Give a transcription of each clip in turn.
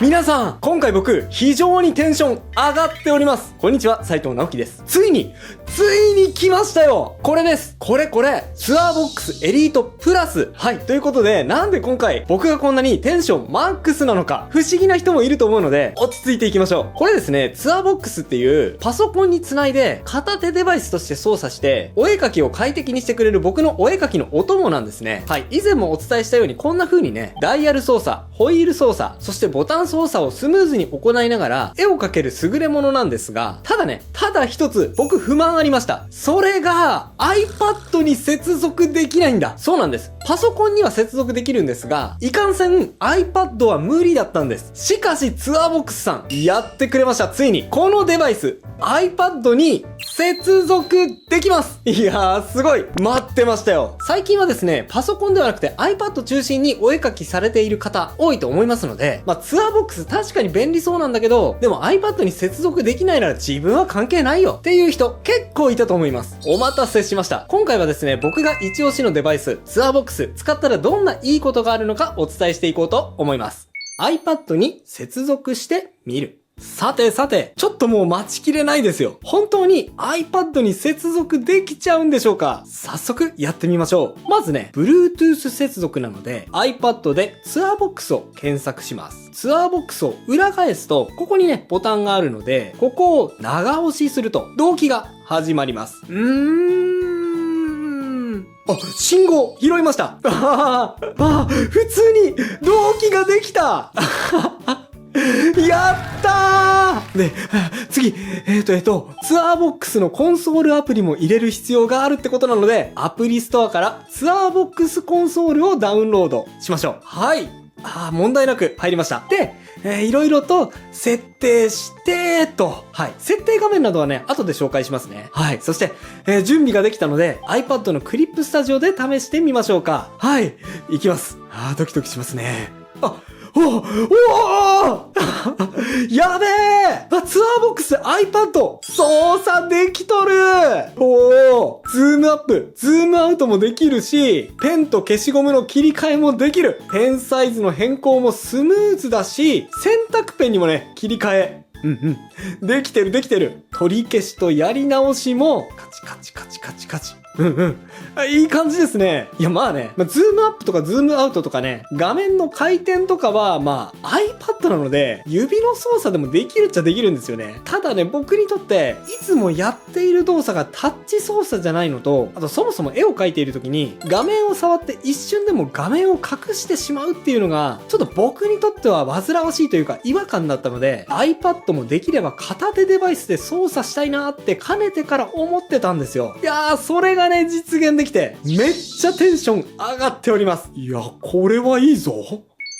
皆さん、今回僕、非常にテンション上がっております。こんにちは、斉藤直樹です。ついに来ましたよ。これです。これ、ツアーボックスエリートプラス。はい。ということで、なんで今回、僕がこんなにテンションマックスなのか、不思議な人もいると思うので、落ち着いていきましょう。これですね、ツアーボックスっていう、パソコンにつないで、片手デバイスとして操作して、お絵描きを快適にしてくれる僕のお絵描きのお供なんですね。はい。以前もお伝えしたように、こんな風にね、ダイヤル操作、ホイール操作、そしてボタン操作をスムーズに行いながら絵を描ける優れものなんですが、ただ一つ僕不満ありました。それが iPad に接続できないんだ。そうなんです。パソコンには接続できるんですが、いかんせん iPad は無理だったんです。しかしツアーボックスさんやってくれました。ついにこのデバイス iPad に接続できます。いやーすごい待ってましたよ。最近はですね、パソコンではなくて iPad 中心にお絵描きされている方多いと思いますので、ツアーボックス確かに便利そうなんだけど、でも iPad に接続できないなら自分は関係ないよっていう人結構いたと思います。お待たせしました。今回はですね、僕が一押しのデバイスツアーボックス使ったらどんないいことがあるのかお伝えしていこうと思います。 iPad に接続してみる。さて、ちょっともう待ちきれないですよ。本当に iPad に接続できちゃうんでしょうか？早速やってみましょう。まずね、Bluetooth 接続なので iPad でツアーボックスを検索します。ツアーボックスを裏返すと、ここにね、ボタンがあるので、ここを長押しすると同期が始まります。信号拾いました。普通に同期ができたやったーで、次、ツアーボックスのコンソールアプリも入れる必要があるってことなので、アプリストアからツアーボックスコンソールをダウンロードしましょう。はい。問題なく入りました。で、いろいろと設定してはい。設定画面などはね、後で紹介しますね。はい。そして、準備ができたので iPad のクリップスタジオで試してみましょうか。はい。いきます。ドキドキしますね。やべえツアーボックス iPad 操作できとるズームアップ、ズームアウトもできるし、ペンと消しゴムの切り替えもできる。ペンサイズの変更もスムーズだし、洗濯ペンにもね、切り替え。できてる。取り消しとやり直しも、カチ。いい感じですね。いや、ズームアップとかズームアウトとかね、画面の回転とかは、iPad なので、指の操作でもできるっちゃできるんですよね。ただね、僕にとって、いつもやっている動作がタッチ操作じゃないのと、あとそもそも絵を描いている時に、画面を触って一瞬でも画面を隠してしまうっていうのが、ちょっと僕にとっては煩わしいというか違和感だったので、iPad もできれば片手デバイスで操作したいなってかねてから思ってたんですよ。いやー、それがね、実現できて、めっちゃテンション上がっております。いや、これはいいぞ。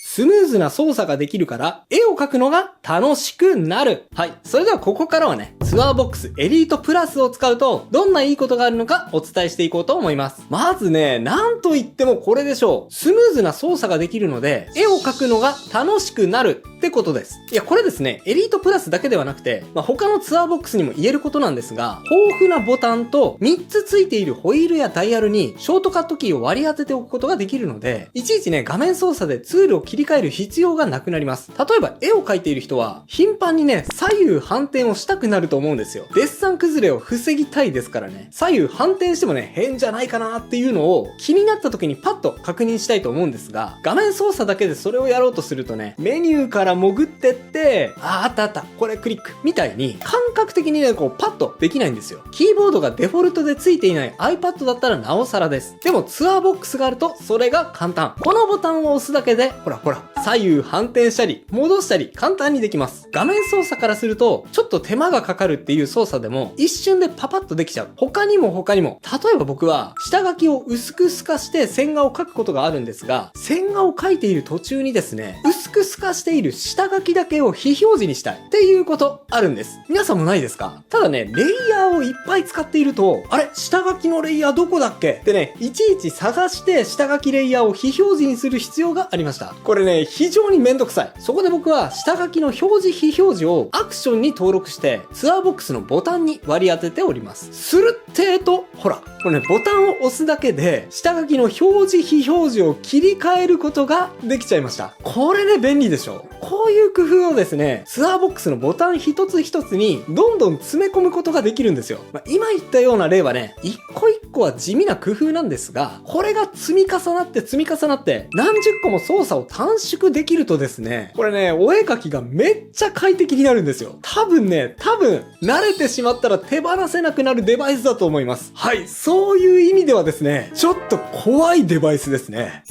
スムーズな操作ができるから、絵を描くのが楽しくなる。はい。それではここからはね、ツアーボックスエリートプラスを使うと、どんないいことがあるのかお伝えしていこうと思います。まずね、なんといってもこれでしょう。スムーズな操作ができるので、絵を描くのが楽しくなるってことです。いや、これですね、エリートプラスだけではなくて、他のツアーボックスにも言えることなんですが、豊富なボタンと3つついているホイールやダイヤルにショートカットキーを割り当てておくことができるので、いちいちね、画面操作でツールを切り替える必要がなくなります。例えば絵を描いている人は頻繁にね、左右反転をしたくなると思うんですよ。デッサン崩れを防ぎたいですからね。左右反転してもね、変じゃないかなっていうのを気になった時にパッと確認したいと思うんですが、画面操作だけでそれをやろうとするとね、メニューから潜ってって、あった、これクリックみたいに感覚的にね、こうパッとできないんですよ。キーボードがデフォルトでついていない iPad だったらなおさらです。でもツアーボックスがあるとそれが簡単。このボタンを押すだけで、ほら、左右反転したり戻したり簡単にできます。画面操作からするとちょっと手間がかかるっていう操作でも一瞬でパパッとできちゃう。他にも例えば僕は下書きを薄く透かして線画を描くことがあるんですが、線画を描いている途中にですね、薄く透かしている下書きだけを非表示にしたいっていうことあるんです。皆さんもないですか？ただね、レイヤーをいっぱい使っていると、あれ下書きのレイヤーどこだっけってね、いちいち探して下書きレイヤーを非表示にする必要がありました。これね、非常にめんどくさい。そこで僕は下書きの表示非表示をアクションに登録してツアーボックスのボタンに割り当てております。するってほら、これね、ボタンを押すだけで下書きの表示非表示を切り替えることができちゃいました。これね、便利でしょ？こそういう工夫をですね、ツアーボックスのボタン一つ一つにどんどん詰め込むことができるんですよ。今言ったような例はね、一個一個は地味な工夫なんですが、これが積み重なって何十個も操作を短縮できるとですね、これね、お絵描きがめっちゃ快適になるんですよ。多分慣れてしまったら手放せなくなるデバイスだと思います。はい、そういう意味ではですね、ちょっと怖いデバイスですね。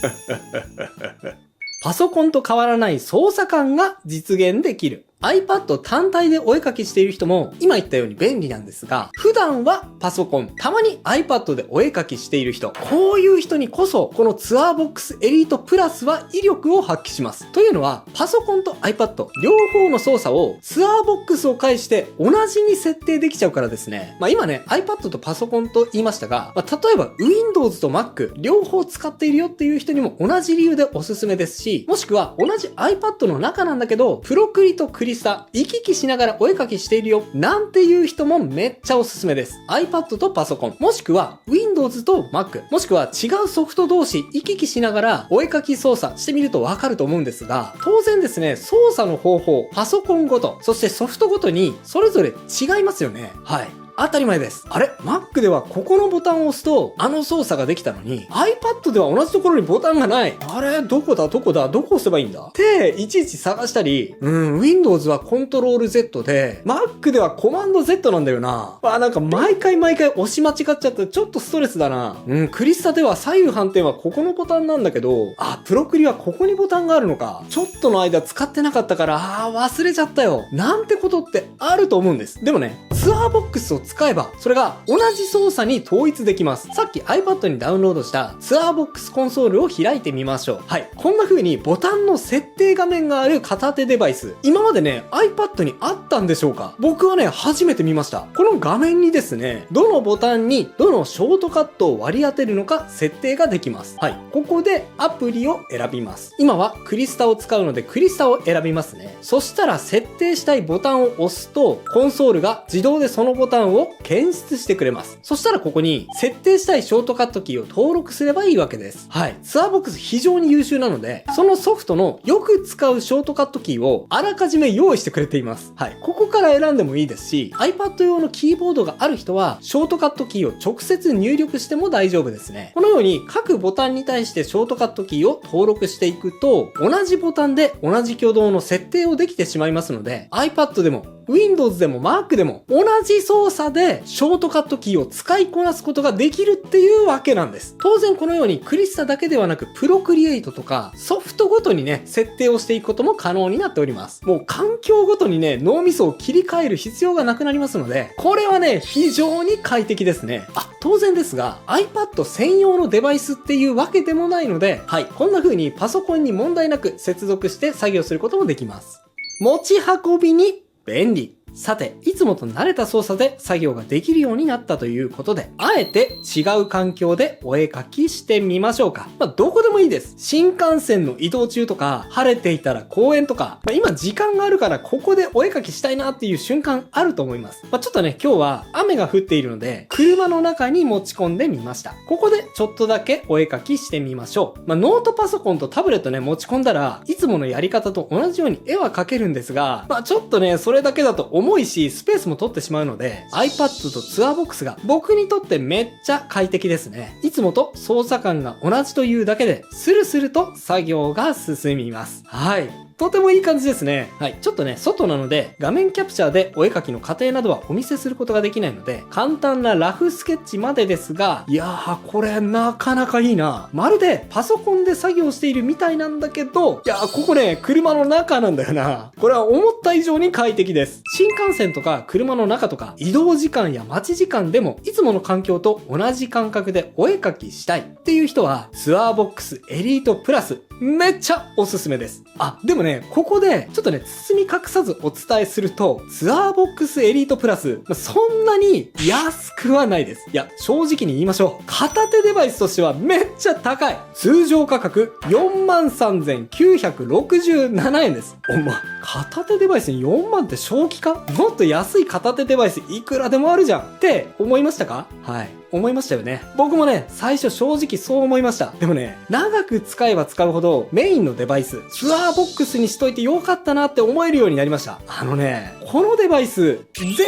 パソコンと変わらない操作感が実現できる。iPad 単体でお絵描きしている人も今言ったように便利なんですが、普段はパソコン、たまに iPad でお絵描きしている人、こういう人にこそこのツアーボックスエリートプラスは威力を発揮します。というのは、パソコンと iPad 両方の操作をツアーボックスを介して同じに設定できちゃうからですね。今ね、iPad とパソコンと言いましたが、例えば Windows と Mac 両方使っているよっていう人にも同じ理由でおすすめですし、もしくは同じ iPad の中なんだけど、プロクリとクリ行き来しながらお絵描きしているよなんていう人もめっちゃおすすめです。 iPad とパソコン、もしくは Windows と Mac、 もしくは違うソフト同士行き来しながらお絵描き操作してみるとわかると思うんですが、当然ですね、操作の方法パソコンごと、そしてソフトごとにそれぞれ違いますよね。はい、当たり前です。あれ ?Mac ではここのボタンを押すとあの操作ができたのに iPad では同じところにボタンがない。あれどこ押せばいいんだっていちいち探したり、Windows はコントロール Z で Mac ではコマンド Z なんだよな。なんか毎回押し間違っちゃってちょっとストレスだな。クリスタでは左右反転はここのボタンなんだけど、プロクリはここにボタンがあるのか。ちょっとの間使ってなかったから忘れちゃったよなんてことってあると思うんです。でもね、ツアーボックスを使えばそれが同じ操作に統一できます。さっき iPad にダウンロードしたツアーボックスコンソールを開いてみましょう。はい、こんな風にボタンの設定画面がある片手デバイス、今までね iPad にあったんでしょうか？僕はね初めて見ました。この画面にですね、どのボタンにどのショートカットを割り当てるのか設定ができます。はい、ここでアプリを選びます。今はクリスタを使うのでクリスタを選びますね。そしたら設定したいボタンを押すとコンソールが自動でそのボタンを検出してくれます。そしたらここに設定したいショートカットキーを登録すればいいわけです。はい。ツアーボックス非常に優秀なので、そのソフトのよく使うショートカットキーをあらかじめ用意してくれています。はい。ここから選んでもいいですし、iPad 用のキーボードがある人は、ショートカットキーを直接入力しても大丈夫ですね。このように各ボタンに対してショートカットキーを登録していくと、同じボタンで同じ挙動の設定をできてしまいますので、iPad でもWindows でも Mac でも同じ操作でショートカットキーを使いこなすことができるっていうわけなんです。当然このようにクリスタだけではなくプロクリエイトとかソフトごとにね設定をしていくことも可能になっております。もう環境ごとにね脳みそを切り替える必要がなくなりますので、これはね非常に快適ですね。当然ですが iPad 専用のデバイスっていうわけでもないので、はい、こんな風にパソコンに問題なく接続して作業することもできます。持ち運びに便利。さて、いつもと慣れた操作で作業ができるようになったということで、あえて違う環境でお絵描きしてみましょうか。どこでもいいです。新幹線の移動中とか、晴れていたら公園とか、今時間があるからここでお絵描きしたいなっていう瞬間あると思います。ちょっとね、今日は雨が降っているので、車の中に持ち込んでみました。ここでちょっとだけお絵描きしてみましょう。ノートパソコンとタブレットね、持ち込んだら、いつものやり方と同じように絵は描けるんですが、ちょっとね、それだけだと重いし、スペースも取ってしまうので、iPad とツアーボックスが僕にとってめっちゃ快適ですね。いつもと操作感が同じというだけで、スルスルと作業が進みます。はい。とてもいい感じですね。はい。ちょっとね、外なので、画面キャプチャーでお絵描きの過程などはお見せすることができないので、簡単なラフスケッチまでですが、いやー、これなかなかいいな。まるでパソコンで作業しているみたいなんだけど、いやー、ここね、車の中なんだよな。これは思った以上に快適です。新幹線とか車の中とか、移動時間や待ち時間でも、いつもの環境と同じ感覚でお絵描きしたいっていう人は、ツアーボックスエリートプラス、めっちゃおすすめです。でもね、ここで、ちょっとね、包み隠さずお伝えすると、ツアーボックスエリートプラス、そんなに安くはないです。いや、正直に言いましょう。片手デバイスとしてはめっちゃ高い。通常価格 43,967 円です。片手デバイスに4万って正気か？もっと安い片手デバイスいくらでもあるじゃんって思いましたか？はい。思いましたよね。僕もね、最初正直そう思いました。でもね、長く使えば使うほどメインのデバイス、ツアーボックスにしといてよかったなって思えるようになりました。このデバイス、全然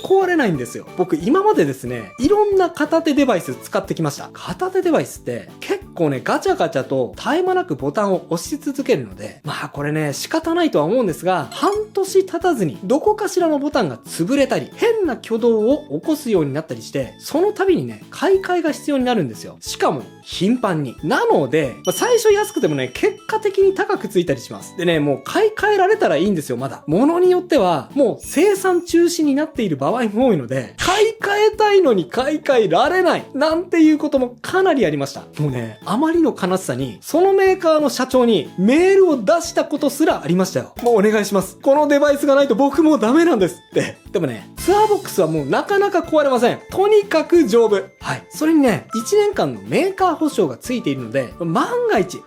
壊れないんですよ。僕今までですね、いろんな片手デバイス使ってきました。片手デバイスって結構ね、ガチャガチャと絶え間なくボタンを押し続けるので、まあこれね、仕方ないとは思うんですが、半年経たずにどこかしらのボタンが潰れたり、変な挙動を起こすようになったりして、その度にね、買い替えが必要になるんですよ。しかも、頻繁に。なので、最初安くてもね、結果的に高くついたりします。でね、もう買い替えられたらいいんですよ、まだ。物によっては、もう生産中止になっている場合も多いので、買い替えたいのに買い替えられない、なんていうこともかなりありました。もうね、あまりの悲しさに、そのメーカーの社長にメールを出したことすらありましたよ。もうお願いします。このデバイスがないと僕もうダメなんですって。でもね、ツアーボックスはもうなかなか壊れません。とにかく丈夫。はい。それにね、1年間のメーカー保証がついているので、万が一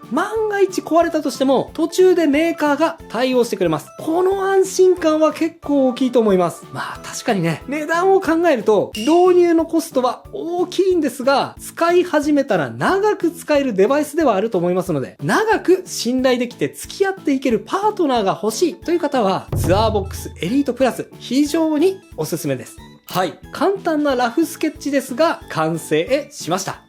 壊れたとしても、途中でメーカーが対応してくれます。この安心感は結構大きいと思います。まあ確かにね、値段を考えると、導入のコストは大きいんですが、使い始めたら長く使えるデバイスではあると思いますので、長く信頼できて付き合っていけるパートナーが欲しいという方は、ツアーボックスエリートプラス、非常におすすめです。はい。簡単なラフスケッチですが、完成しました。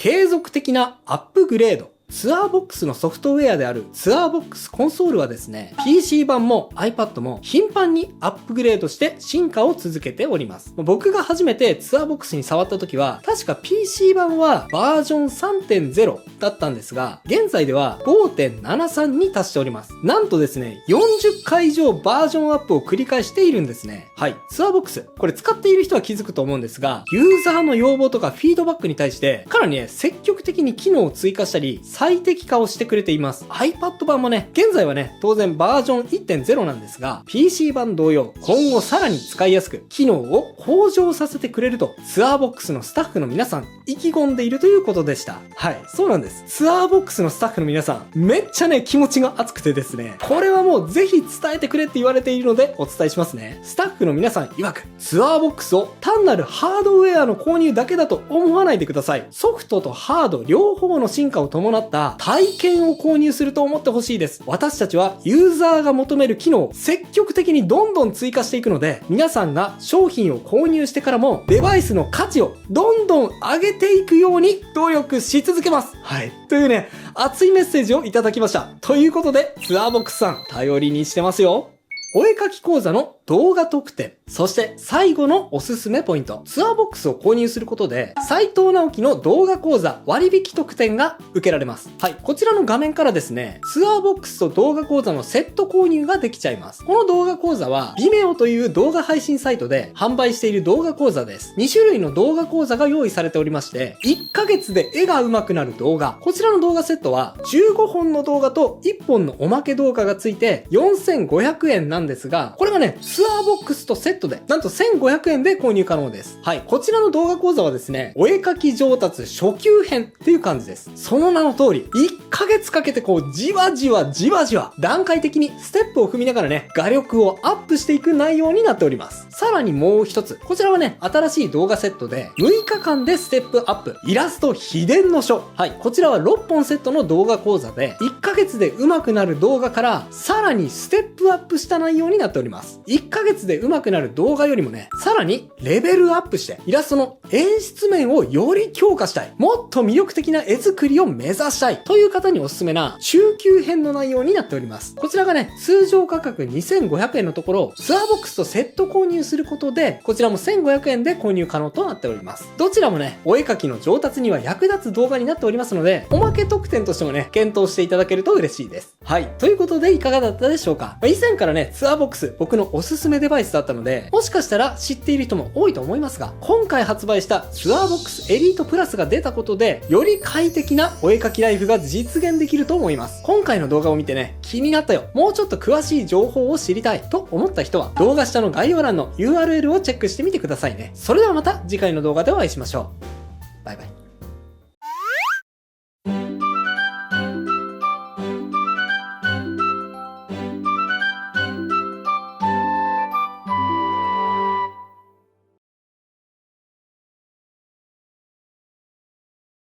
継続的なアップグレード。ツアーボックスのソフトウェアであるツアーボックスコンソールはですね、PC 版も iPad も頻繁にアップグレードして進化を続けております。僕が初めてツアーボックスに触った時は、確か PC 版はバージョン 3.0 だったんですが、現在では 5.73 に達しております。なんとですね、40回以上バージョンアップを繰り返しているんですね。はい。ツアーボックス。これ使っている人は気づくと思うんですが、ユーザーの要望とかフィードバックに対して、かなりね、積極的に機能を追加したり、最適化をしてくれています。iPad 版もね、現在はね、当然バージョン 1.0 なんですが、PC 版同様、今後さらに使いやすく、機能を向上させてくれると、ツアーボックスのスタッフの皆さん、意気込んでいるということでした。はい、そうなんです。ツアーボックスのスタッフの皆さん、めっちゃね、気持ちが熱くてですね、これはもうぜひ伝えてくれって言われているので、お伝えしますね。スタッフの皆さん曰く、ツアーボックスを単なるハードウェアの購入だけだと思わないでください。ソフトとハード両方の進化を伴った体験を購入すると思ってほしいです。私たちはユーザーが求める機能を積極的にどんどん追加していくので、皆さんが商品を購入してからもデバイスの価値をどんどん上げていくように努力し続けます。はい。というね、熱いメッセージをいただきました。ということで、ツアーボックスさん、頼りにしてますよ。お絵かき講座の動画特典。そして最後のおすすめポイント。ツアーボックスを購入することで、斉藤直樹の動画講座割引特典が受けられます。はい。こちらの画面からですね、ツアーボックスと動画講座のセット購入ができちゃいます。この動画講座は、Vimeo という動画配信サイトで販売している動画講座です。2種類の動画講座が用意されておりまして、1ヶ月で絵が上手くなる動画。こちらの動画セットは、15本の動画と1本のおまけ動画がついて、4500円なんですが、これがね、ツアーボックスとセットで、なんと1500円で購入可能です。はい。こちらの動画講座はですね、お絵描き上達初級編っていう感じです。その名の通り、1ヶ月かけてじわじわ、段階的にステップを踏みながらね、画力をアップしていく内容になっております。さらにもう一つ、こちらはね、新しい動画セットで、6日間でステップアップ、イラスト秘伝の書。はい。こちらは6本セットの動画講座で、1ヶ月で上手くなる動画から、さらにステップアップした内容になっております。1ヶ月で上手くなる動画よりもね、さらにレベルアップして、イラストの演出面をより強化したい。もっと魅力的な絵作りを目指したい。という方におすすめな中級編の内容になっております。こちらがね、通常価格2500円のところ、ツアーボックスとセット購入することで、こちらも1500円で購入可能となっております。どちらもね、お絵描きの上達には役立つ動画になっておりますので、おまけ特典としてもね、検討していただけると嬉しいです。はい。ということでいかがだったでしょうか。以前からね、ツアーボックス、僕のおすすめデバイスだったので、もしかしたら知っている人も多いと思いますが、今回発売したツアーボックスエリートプラスが出たことで、より快適なお絵描きライフが実現できると思います。今回の動画を見てね、気になったよ、もうちょっと詳しい情報を知りたいと思った人は、動画下の概要欄の URL をチェックしてみてくださいね。それではまた次回の動画でお会いしましょう。バイバイ。